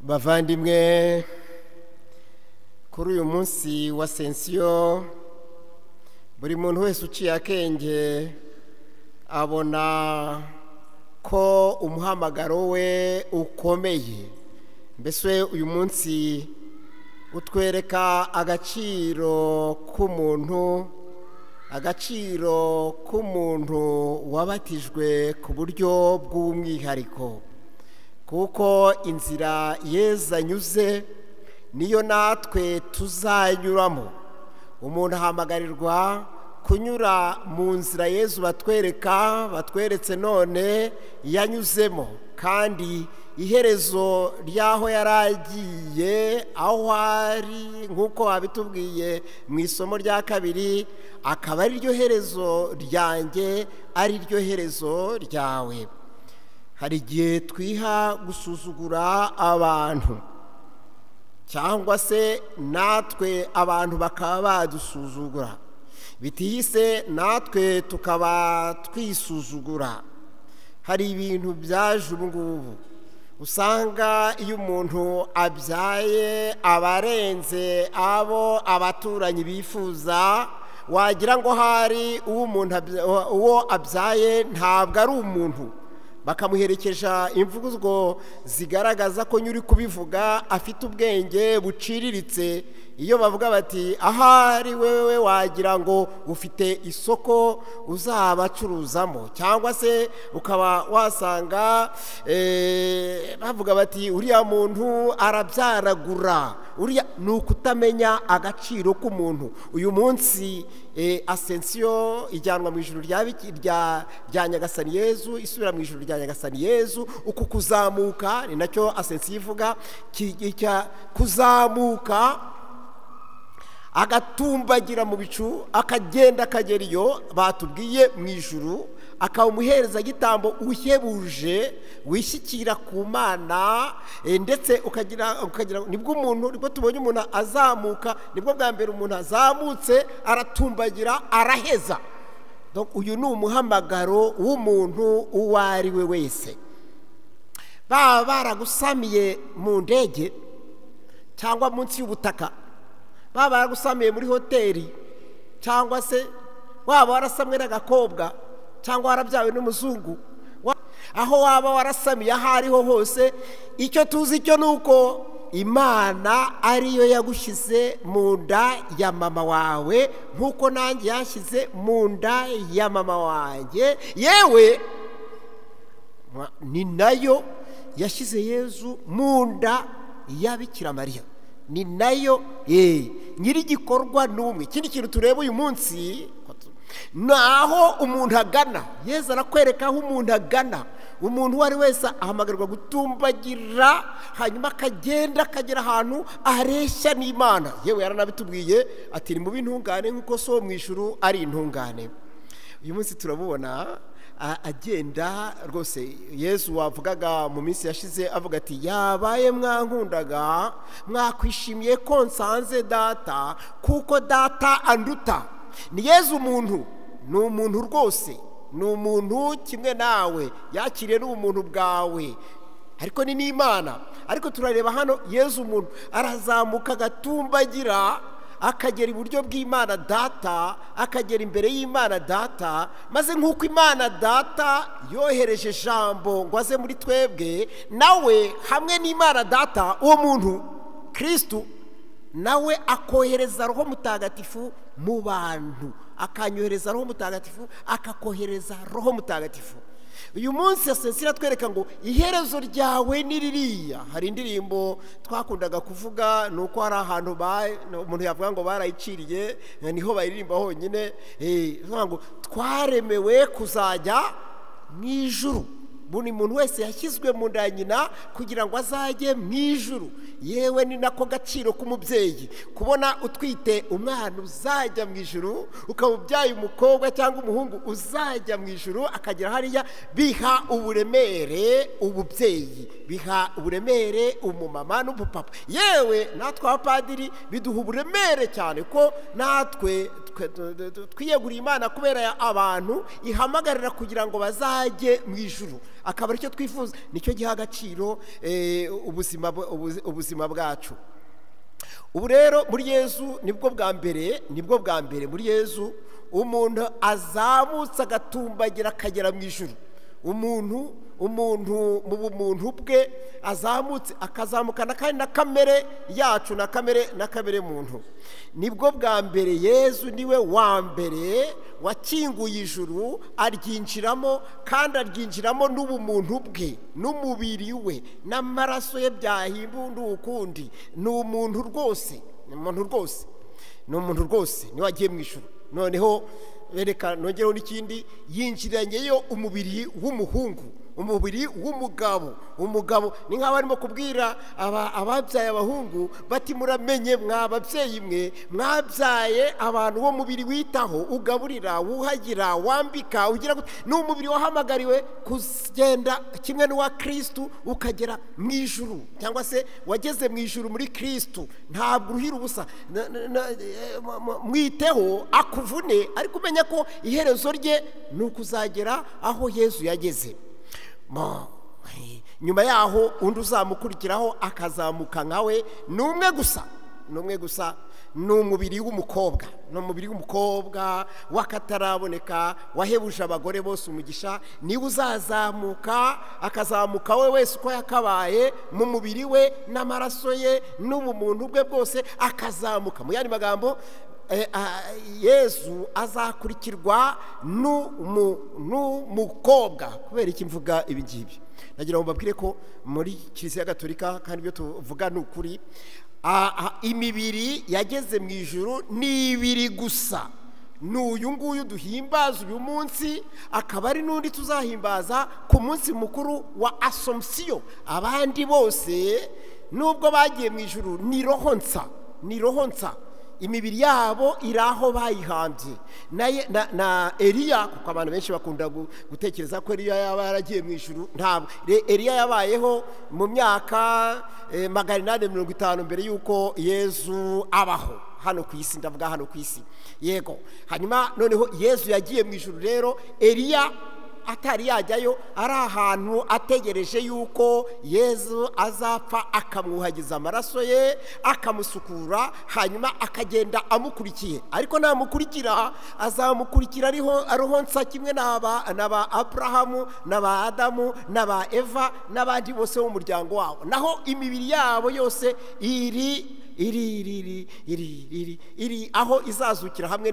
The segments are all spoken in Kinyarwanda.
bavandimwe kuri uyu munsi wa sensiyo buri muntu wese uciye akenge abona ko umuhamagaro we ukomeye. Mbese uyu munsi utwereka agaciro k'umuntu wabatijwe ku buryo bw'umwihariko, kuko inzira Yesu anyuze niyo natwe tuzanyuramo. Umuntu ahamagarirwa kunyura mu nzira Yesu batweretse none yanyuzemo, kandi iherezo ryaho yaragiye aho ari nk'uko wabitubwiye mu isomo rya kabiri, akaba ari ryo herezo ryanjye, ari ryo herezo ryawe. Hari igihe twiha gusuzugura abantu, cyangwa se natwe abantu bakaba badusuzugura, bitihise natwe tukaba twisuzugura. Hari ibintu byaje ubu ngubu usanga iyo umuntu abyaye abarenze abo abaturanyi bifuza, wagira ngo hari uwo abyaye ntabwo ari umuntu, bakamuherekeja imvugo zigaragaza ko nyuri kubivuga afite ubwenge buciriritse. Iyo bavuga bati ahari wewe wagira ngo ufite isoko uzabacuruzamo, cyangwa se ukaba wasanga bavuga bati uriya muntu arabyaragura, uriya ni ukutamenya agaciro k'umuntu. Uyu munsi asensiyo ijyanwa mu ijuru rya Nyagasani Yezu, isubira mu ijuru rya Nyagasani Yezu. Uku kuzamuka ni nacyo asensiyo ivuga, kuzamuka agatumbagira mu bicu akagenda akagera iyo batubwiye mu ijuru, akaba umuhereza gitambo uhebuje wishyikira ku Mana, ndetse ukagira nibwo tubonye umuntu azamuka, nibwo bwa mbere umuntu azamutse aratumbagira araheza. Uyu ni umuhamagaro w'umuntu uwo ari we wese. Baba baragusamiye mu ndege cyangwa munsi y'ubutaka, baba baragusamiye muri hoteli, cyangwa se waba warasamwe n'agakobwa cyangwa warabyawe n'umuzungu, aho waba warasamiye aho ariho hose, icyo tuzi cyo ni uko Imana ariyo yagushyize mu nda ya mama wawe, nk'uko nanjye yashyize mu nda ya mama wanjye. Yewe ni nayo yashyize Yezu mu nda ya Bikira Mariya, ni nayo nyiri igikorwa n'umwe. Ikindi kintu tureba uyu munsi naho umuntu agana. Yezu arakwereka aho umuntu agana. Umuntu uwo ari wese ahamagarwa gutumbagira, hanyuma akagenda akagera ahantu areshya n'Imana. Yewe yaranabitubwiye ati ni mu b'intungane nk'uko so mu ijuru ari intungane. Uyu munsi turabubona agenda rwose. Yesu wavugaga mu minsi yashize avuga ati yabaye mwankundaga mwakwishimiye ko nsanze data, kuko data anduta. Ni Yesu umuntu, ni umuntu rwose, ni umuntu kimwe nawe, yakiriye n'ubumuntu bwawe, ariko ni n'Imana. Ariko turareba hano Yesu umuntu arazamuka agatumbagira akagera iburyo bw'Imana Data, akagera imbere y'Imana Data, maze nk'uko Imana Data yohereje ijambo ngo aze muri twebwe, nawe hamwe n'Imana Data uwo muntu Kristo nawe akohereza Roho Mutagatifu mu bantu, akanyohereza Roho Mutagatifu, akakohereza Roho Mutagatifu. Uyu munsi asensiyo atwereka ngo iherezo ryawe ni ririya. Hari indirimbo twakundaga kuvuga, ni uko hari ahantu umuntu yavuga ngo barayiciriye, niho bayiririmba honyine, ngo twaremewe kuzajya mu ijuru. Buri muntu wese yashyizwe mu nda ya nyina kugira ngo azajye mu ijuru. Yewe ni nako gaciro k'umubyeyi, kubona utwite umwana uzajya mu ijuru, ukaba ubyaye umukobwa cyangwa umuhungu uzajya mu ijuru akagera hariya. Biha uburemere ububyeyi, biha uburemere umumama n'umupapa. Yewe natwe abapadiri biduha uburemere cyane, ko natwe twiyeguriye Imana kubera abantu ihamagarira kugira ngo bazajye mu ijuru, akaba aricyo twifuza, nicyo giha agaciro ubuzima bwacu. Ubu rero muri Yesu nibwo bwa mbere muri Yesu umuntu azamutse agatumbagira akagera mu ijuru. Umuntu mu bumuntu bwe azamutse akazamukana kandi na kamere yacu na kamere muntu. Nibwo bwa mbere Yesu niwe wa mbere wakinguye ijuru aryinjiramo, kandi aryinjiramo n'ubumuntu bwe n'umubiri we n'amaraso ye byahimbunda ukundi. Ni umuntu rwose niwe wagiye mu ijuru. Noneho bereka nongereho n'ikindi, yinjiranyeyo umubiri w'umuhungu, umubiri w'umugabo. Ni nk'aho barimo kubwira ababyaye abahungu bati muramenye mwa babyeyi mwe mwabyaye abantu bo mubiri witaho, ugaburira, wuhagira, wambika, ugira ni umubiri wahamagariwe kugenda kimwe n'uwa Kristo ukagera mu ijuru, cyangwa se wageze mu ijuru muri Kristo. Ntabwo uruhira ubusa, mwiteho akuvune, ariko umenya ko iherezo rye ni ukuzagera aho Yesu yageze. Nyuma yaho undi uzamukurikiraho akazamuka nkawe ni umwe gusa, ni umubiri w'umukobwa wakataraboneka wahebuje abagore bose umugisha. niwe uzazamuka, akazamuka we wese uko yakabaye mu mubiri we n'amaraso ye n'ubumuntu bwe bwose akazamuka. Mu yandi magambo, Yesu azakurikirwa n'umukobwa. Kubera iki mvuga ibi ngibi? Nagira ngo mbabwire ko muri Kiliziya Gatolika, kandi ibyo tuvuga ni ukuri, imibiri yageze mu ijuru ni ibiri gusa. N'uyu nguyu duhimbaza uyu munsi, akaba ari n'undi tuzahimbaza ku munsi mukuru wa Assomption. Abandi bose nubwo bagiye mu ijuru ni roho nsa, imibiri yabo iri aho bayihambye. Na Eliya, kuko abantu benshi bakunda gutekereza ko Eliya yaba yaragiye mu ijuru. Ntabwo. Eliya yabayeho mu myaka 850 mbere y'uko Yesu abaho hano ku isi, ndavuga hano ku isi, yego. Hanyuma noneho Yesu yagiye mu ijuru. Rero Eliya atari yajyayo, ari ahantu ategereje yuko Yesu azapfa, akamwuhagiza amaraso ye, akamusukura, hanyuma akagenda amukurikiye. Ariko namukurikira, azamukurikira ariho nsa kimwe n'aba Aburahamu n'aba Adamu n'aba Eva n'abandi bose bo mu muryango wabo. Naho imibiri yabo yose iri aho izazukira hamwe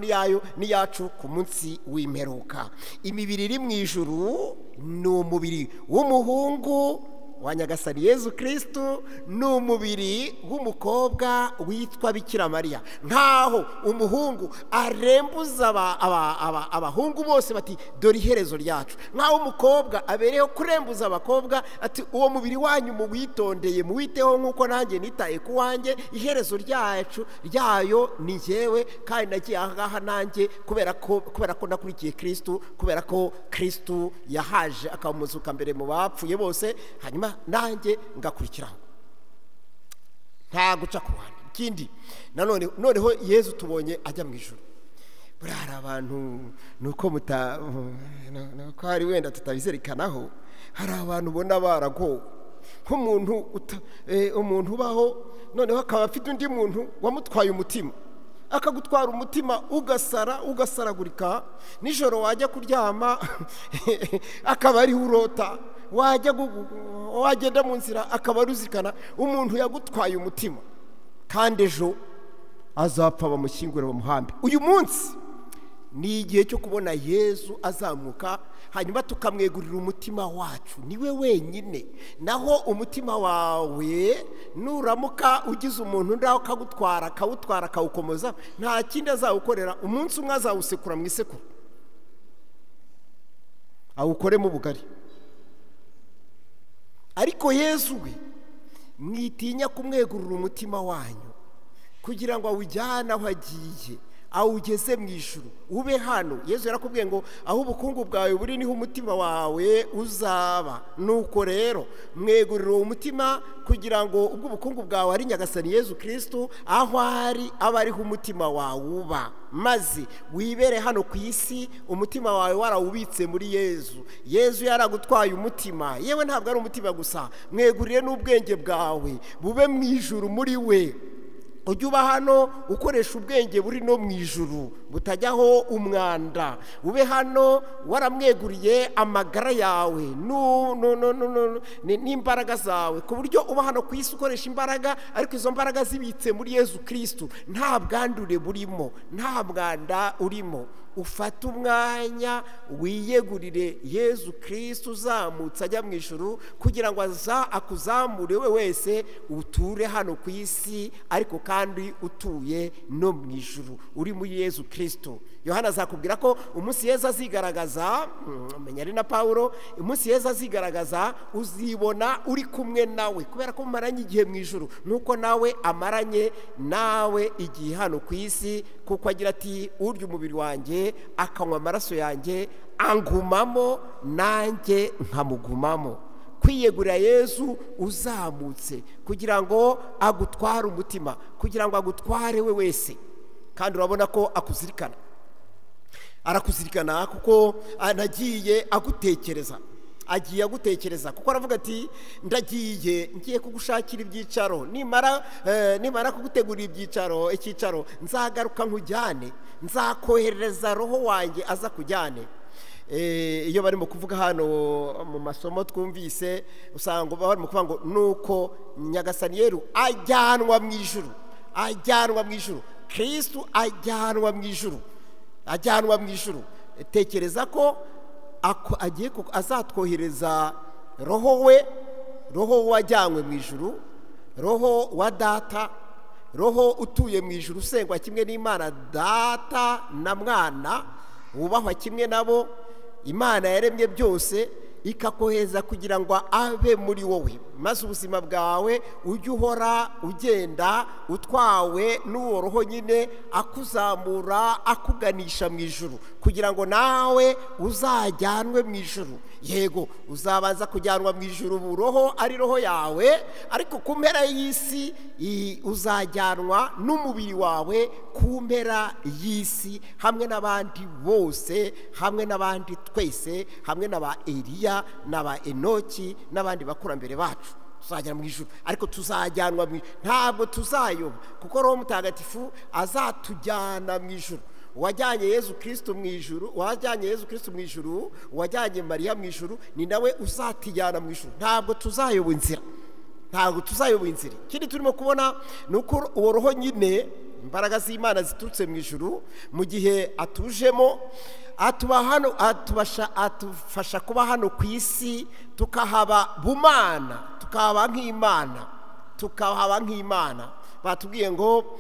n'iyacu ku munsi w'imperuka. Imibiri iri mu ijuru ni umubiri w'umuhungu wa Nyagasani Yesu Kristo, ni umubiri w'umukobwa witwa Bikira Mariya. Nkaho umuhungu arembuza abahungu bose bati dore iherezo ryacu, nkaho umukobwa abereyeho kurembuza abakobwa ati uwo mubiri wanyu muwitondeye, muwiteho nk'uko nanjye nitaye ku wanjye. Iherezo ryayo ni njyewe, kandi nagiye ahangaha nanjye kubera ko nakurikiye Kristo, kubera ko Kristo yahaje akamuzuka mbere mu bapfuye bose, hanyuma nanjye ngakurikiraho, nta guca ku ruhande. Ikindi noneho Yesu tubonye ajya mu ijuru. Buriya hari abantu, nuko hari wenda tutabizerikanaho, hari abantu ubona baragowe, nk'umuntu ubaho noneho akaba afite undi muntu wamutwaye umutima, akagutwara umutima ugasaragurika. Nijoro wajya kuryama akaba ariho urota, wagenda mu nzira akaba aruzikana umuntu yagutwaye umutima, kandi ejo azapfa bamushyingure bamuhambe. Uyu munsi ni igihe cyo kubona Yesu azamuka, hanyuma tukamwegurira umutima wacu, niwe wenyine. Naho umutima wawe nuramuka ugize umuntu undi akawutwara akawukomoza, nta kindi azawukorera. Umunsi umwe azawusekura mu isekuru, awukoremo ubugari. Ariko Yesu we mwitinya kumwegurira umutima wanyu kugira ngo awujyane aho agiye, awugeze mu ijuru, ube hano. Yesu yarakubwiye ngo aho ubukungu bwawe buri niho umutima wawe uzaba. Nuko rero mwegurira uwo mutima kugira ngo ubwo ubukungu bwawe ari Nyagasani Yesu Kristo, aho ari aba ariho umutima wawe uba, maze wibere hano ku isi umutima wawe warawubitse muri Yesu. Yesu yaragutwaye umutima, yewe ntabwo ari umutima gusa, mwegurire n'ubwenge bwawe bube mu ijuru muri we. Ujye uba hano ukoresha ubwenge buri no mu ijuru butajyaho umwanda. Ube hano waramweguriye amagara yawe n'imbaraga zawe, ku buryo uba hano ku isi ukoresha imbaraga, ariko izo mbaraga zibitse muri Yesu Kristo, nta bwandure burimo, nta mwanda urimo. Ufata umwanya wiyegurire Yesu Kristo uzamutse ajya mu ijuru, kugira ngo akuzamure we wese uture hano ku isi, ariko kandi utuye no mu ijuru uri muri Yesu Kristo. Yohana azakubwira ko umunsi Yesu azigaragaza, menya ari na Paulo, umunsi Yesu azigaragaza uzibona uri kumwe nawe, kubera ko mumaranye igihe mu ijuru nuko nawe amaranye nawe igihe hano ku isi. Kuko agira ati, urya umubiri wanjye akanywa amaraso yanjye angumamo, nanjye nkamugumamo. Kwiyegurira Yesu uzamutse kugira ngo agutware umutima, kugira ngo agutware we wese. Kandi urabona ko akuzirikana, arakuzirikana kuko anagiye agutekereza, agiye agutekereza, kuko aravuga ati, ngiye kugushakira ibyicaro, nimara kugutegurira icyicaro nzagaruka nkujyane, nzakoherereza roho wanjye aza kujyane. Iyo barimo kuvuga hano mu masomo twumvise, usanga barimo kuvuga ngo nuko Nyagasani Yesu ajyanwa mu ijuru, ajyanwa mu ijuru, Kristo ajyanwa mu ijuru, ajyanwa mu ijuru. Tekereza ko agiye azatwohereza roho we, roho wajyanywe mu ijuru, roho wa data, roho utuye mu ijuru usengwa kimwe n'Imana data na mwana, wubahwa kimwe nabo. Imana yaremye byose ikakoheza kugira ngo abe muri wowe, maze ubuzima bwawe ujye uhora ugenda utwawe n'uwo roho nyine akuzamura akuganisha mu ijuru, kugira ngo nawe uzajyanwe mu ijuru. Yego uzabanza kujyanwa mu ijuru, ubu roho ari roho yawe, ariko ku mpera y'isi uzajyanwa n'umubiri wawe ku mpera y'isi, hamwe n'abandi bose, hamwe n'abandi twese, hamwe n'aba Eliya n'aba Enoki n'abandi bakurambere bacu. Tuzajya mu ijuru, ariko tuzajyanwa ntabwo tuzayoba, kuko Roho Mutagatifu azatujyana mu ijuru. Wajyanye Yesu Kristo mu ijuru, wajyanye Yesu Kristo mu ijuru, wajyanye Mariya mu ijuru, ni nawe uzatijyana mu ijuru. Ntabwo tuzayoba inzira, ntabwo tuzayoba inzira. Ikindi turimo kubona ni uko uwo roho nyine, imbaraga z'Imana ziturutse mu ijuru, mu gihe atujemo atufasha kuba hano ku isi, tukahaba bumana, tukahaba nk'Imana. Batubwiye ngo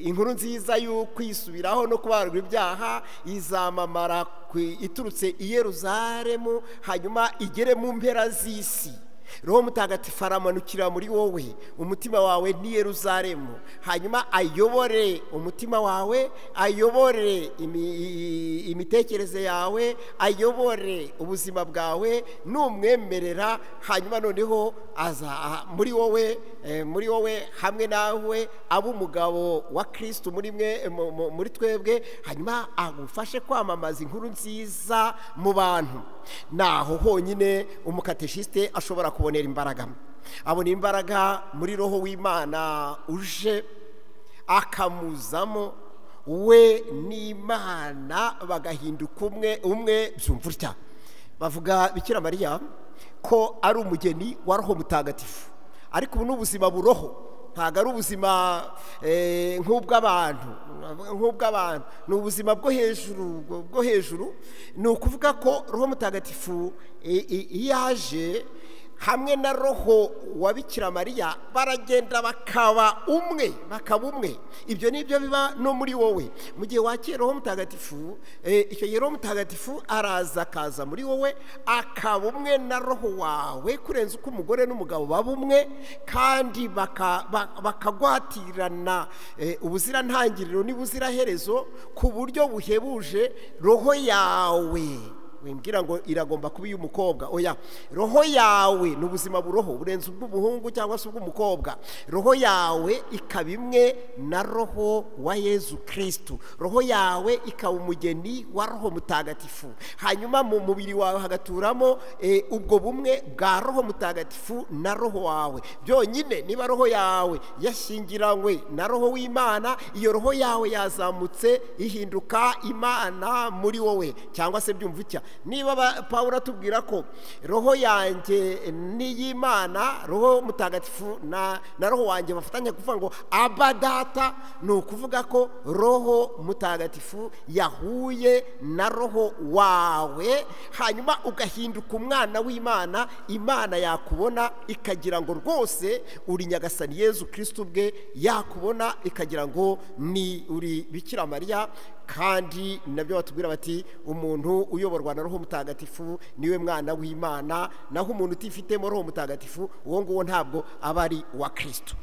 inkuru nziza y'ukwisubiraho no kubarwa ibyaha izamamara iturutse i Yerusalemu, hanyuma igere mu mpera z'isi. Roho Mutagatifu aramanukira muri wowe, umutima wawe ni Yerusalemu, hanyuma ayobore umutima wawe, ayobore imitekerereze yawe, ayobore ubuzima bwawe, numwemerera, hanyuma noneho aza muri wowe hamwe nawe aba umugabo wa Kristo muri twebwe, hanyuma agufashe kwamamaza inkuru nziza mu bantu. Naho honyine umukateshiste ashobora kubonera imbaraga. Abona imbaraga muri roho w'Imana uje akamuzamo, we n'Imana bagahinduka umwe. Byumva utya, bavuga Bikira Mariya ko ari umugeni wa Roho Mutagatifu, ariko ubu n'ubuzima buroho, ntabwo ari ubuzima nk'ubw'abantu, ni ubuzima bwo hejuru. Ni ukuvuga ko Roho Mutagatifu yaje hamwe na roho wa Bikira Mariya baragenda bakaba umwe. Ibyo nibyo biba no muri wowe mu gihe wakira roho mutagatifu. Icyo gihe roho mutagatifu akaza muri wowe akaba umwe na roho wawe, kurenza uko umugore n'umugabo baba umwe, kandi bakagwatirana ubuzirantangiriro n'ubuziraherezo ku buryo buhebuje. Roho yawe wimbwira ngo iragomba kuba iy'umukobwa, oya, roho yawe ni ubuzima buroho burenze ubw'umuhungu cyangwa se ubw'umukobwa. Roho yawe ikaba imwe na roho wa Yezu Kristo, roho yawe ikaba umugeni wa roho mutagatifu. Hanyuma mu mubiri wawe hagaturamo ubwo bumwe bwa roho mutagatifu na roho wawe byonyine. Niba roho yawe yashingiranywe na roho w'Imana, iyo roho yawe yazamutse ihinduka Imana muri wowe. Cyangwa se byumva icya, niba Pawulo atubwira ko roho yanjye n'iy'Imana, roho mutagatifu na roho wanjye bafatanya kuvuga ngo Aba Data, ni ukuvuga ko roho mutagatifu yahuye na roho wawe, hanyuma ugahinduka umwana w'Imana. Imana yakubona ikagira ngo rwose uri Nyagasani Yezu Kristo ubwe, yakubona ikagira ngo ni uri Bikira Mariya. Kandi nabyo batubwira bati umuntu uyoborwa na roho mutagatifu niwe mwana w'Imana, naho umuntu utifitemo roho mutagatifu uwo nguwo ntabwo aba ari wa Kristo.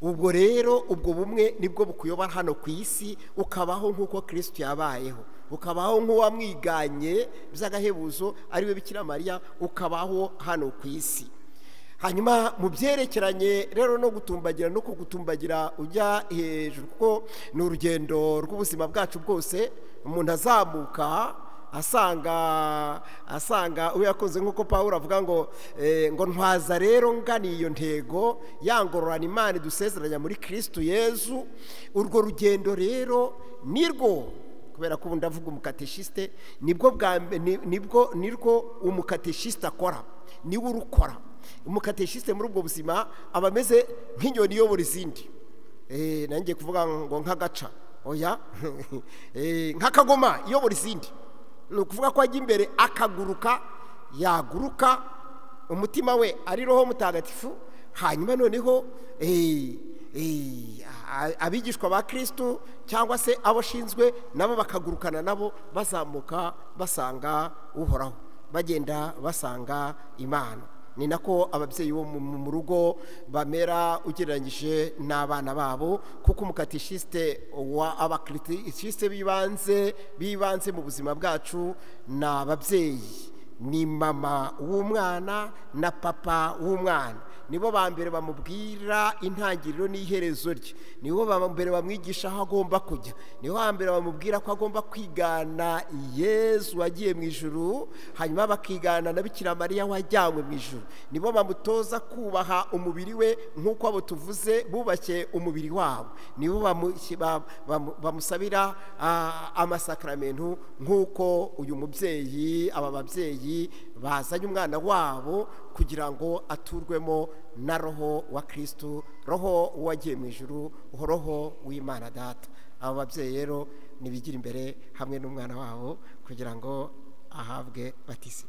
Ubwo rero ubwo bumwe nibwo bukuyobora hano ku isi, ukabaho nk'uko Kristo yabayeho, ukabaho nk'uwamwiganye by'agahebuzo ariwe Bikira Mariya, ukabaho hano ku isi. Hanyuma mu byerekeranye rero no gutumbagira, no kugutumbagira ujya hejuru, kuko ni urugendo rw'ubuzima bwacu bwose. Umuntu azamuka asanga uwo yakoze nk'uko Pawulo avuga ngo ntwaza rero ngani iyo ntego yangororana Imana idusezeranya muri Kristo Yezu. Urwo rugendo rero nirwo, kubera ko ubundi avuga umukateshiste, nirwo umukateshiste akora, niwe urukora. Umukateshiste muri ubwo buzima aba ameze nk'inyoni iyobora izindi. Nanjye kuvuga ngo nk'agaca, oya, nk'akagoma iyobora izindi. Ni ukuvuga ko ajya imbere akaguruka, yaguruka, umutima we ari roho mutagatifu. Hanyuma noneho abigishwa ba Kristo cyangwa se abo ashinzwe nabo bakagurukana nabo, bazamuka basanga Uhoraho, bagenda basanga Imana. Ni nako ababyeyi bo mu rugo bamera ugereranyije n'abana babo, kuko umukateshiste abakristo bibanze mu buzima bwacu ni ababyeyi, ni mama w'umwana na papa w'umwana. Nibo ba mbere bamubwira intangiriro n'iherezo rye, nibo ba mbere bamwigisha aho agomba kujya, nibo ba mbere bamubwira ko agomba kwigana Yezu wagiye mu ijuru, hanyuma bakigana na Bikira Mariya wajyanywe mu ijuru. Nibo bamutoza kubaha umubiri we nk'uko abo tuvuze bubashye umubiri wabo. Nibo bamusabira amasakramentu nk'uko uyu mubyeyi, aba babyeyi bazanye umwana wabo kugira ngo aturwemo na roho wa Kristo, roho wagiye mu ijuru, roho w'Imana Data. Abo babyeyi rero nibigira imbere hamwe n'umwana wabo kugira ngo ahabwe batisi.